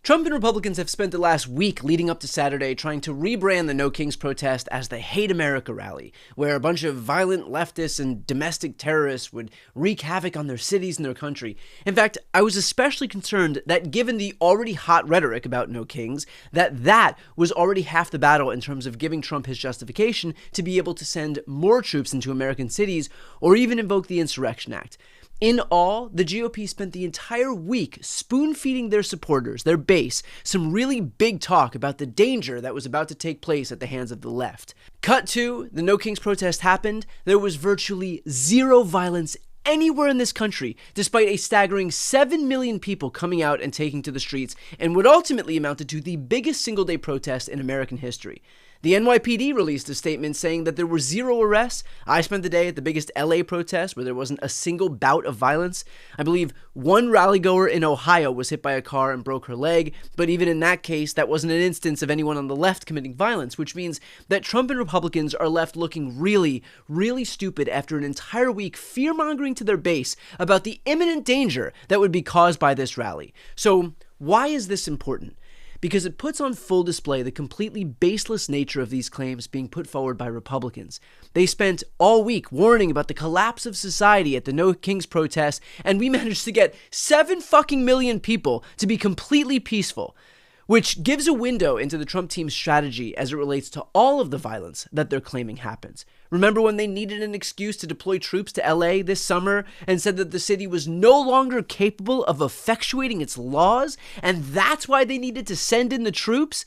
Trump and Republicans have spent the last week leading up to Saturday trying to rebrand the No Kings protest as the Hate America rally, where a bunch of violent leftists and domestic terrorists would wreak havoc on their cities and their country. In fact, I was especially concerned that given the already hot rhetoric about No Kings, that was already half the battle in terms of giving Trump his justification to be able to send more troops into American cities or even invoke the Insurrection Act. In all, the GOP spent the entire week spoon-feeding their supporters, their base, some really big talk about the danger that was about to take place at the hands of the left. Cut to, the No Kings protest happened, there was virtually zero violence anywhere in this country, despite a staggering 7 million people coming out and taking to the streets, and what ultimately amounted to the biggest single-day protest in American history. The NYPD released a statement saying that there were zero arrests. I spent the day at the biggest LA protest where there wasn't a single bout of violence. I believe one rallygoer in Ohio was hit by a car and broke her leg, but even in that case, that wasn't an instance of anyone on the left committing violence, which means that Trump and Republicans are left looking really, really stupid after an entire week fear-mongering to their base about the imminent danger that would be caused by this rally. So why is this important? Because it puts on full display the completely baseless nature of these claims being put forward by Republicans. They spent all week warning about the collapse of society at the No Kings protest, and we managed to get 7 fucking million people to be completely peaceful, which gives a window into the Trump team's strategy as it relates to all of the violence that they're claiming happens. Remember when they needed an excuse to deploy troops to LA this summer and said that the city was no longer capable of effectuating its laws, and that's why they needed to send in the troops?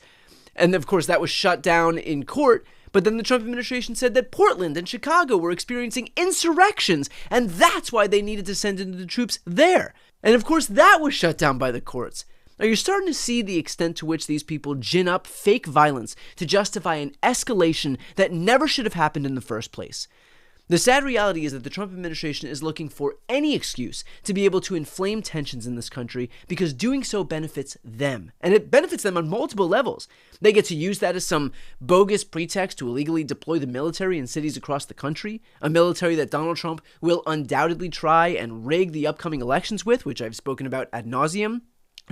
And of course that was shut down in court, but then the Trump administration said that Portland and Chicago were experiencing insurrections, and that's why they needed to send in the troops there. And of course that was shut down by the courts. Now, you're starting to see the extent to which these people gin up fake violence to justify an escalation that never should have happened in the first place. The sad reality is that the Trump administration is looking for any excuse to be able to inflame tensions in this country because doing so benefits them. And it benefits them on multiple levels. They get to use that as some bogus pretext to illegally deploy the military in cities across the country, a military that Donald Trump will undoubtedly try and rig the upcoming elections with, which I've spoken about ad nauseum.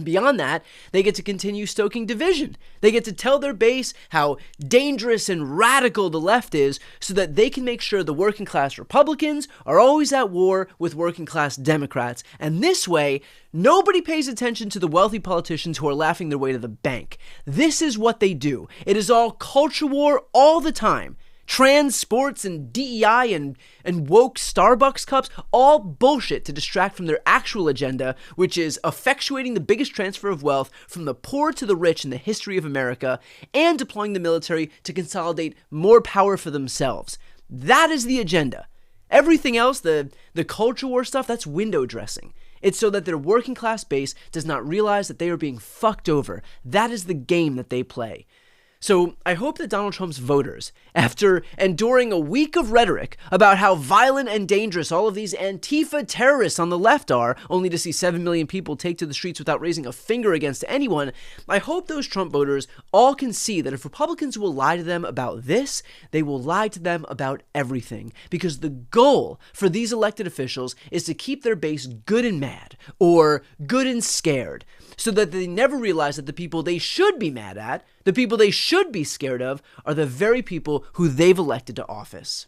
Beyond that, they get to continue stoking division. They get to tell their base how dangerous and radical the left is so that they can make sure the working class Republicans are always at war with working class Democrats. And this way, nobody pays attention to the wealthy politicians who are laughing their way to the bank. This is what they do. It is all culture war all the time. Trans sports and DEI and woke Starbucks cups, all bullshit to distract from their actual agenda, which is effectuating the biggest transfer of wealth from the poor to the rich in the history of America and deploying the military to consolidate more power for themselves. That is the agenda. Everything else, the culture war stuff, that's window dressing. It's so that their working class base does not realize that they are being fucked over. That is the game that they play. So I hope that Donald Trump's voters, after enduring a week of rhetoric about how violent and dangerous all of these Antifa terrorists on the left are, only to see 7 million people take to the streets without raising a finger against anyone, I hope those Trump voters all can see that if Republicans will lie to them about this, they will lie to them about everything. Because the goal for these elected officials is to keep their base good and mad, or good and scared, so that they never realize that the people they should be mad at, the people they should be scared of, are the very people who they've elected to office.